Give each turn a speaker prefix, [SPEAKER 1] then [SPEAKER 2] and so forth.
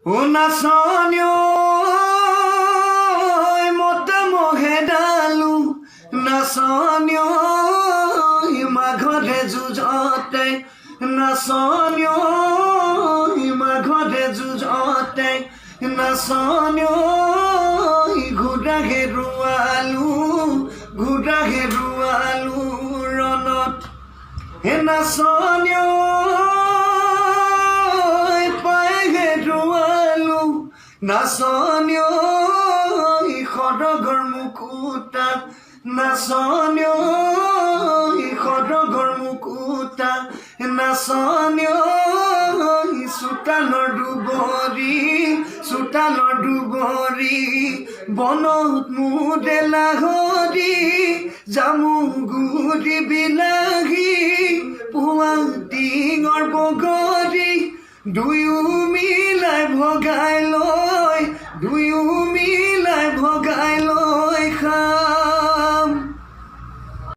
[SPEAKER 1] ও নাচনী মতা মহে ডালো নাচনী মাঘৰে যুঁজতে নাচনী মাঘৰে যুঁজতে নাচনী ঘোঁৰা হেৰুৱালো ৰণত হে নাচনী নাচনী খড়গৰ মুকুতা নাচনী খড়গৰ মুকুতা নাচনী চোতালৰ দুবৰি বনত মুদে লাহৰি জামুগুৰি বিলাহী পুৱা টিঙৰ বগৰী দুয়ো মিলাই ভগাই লয় দুয়ো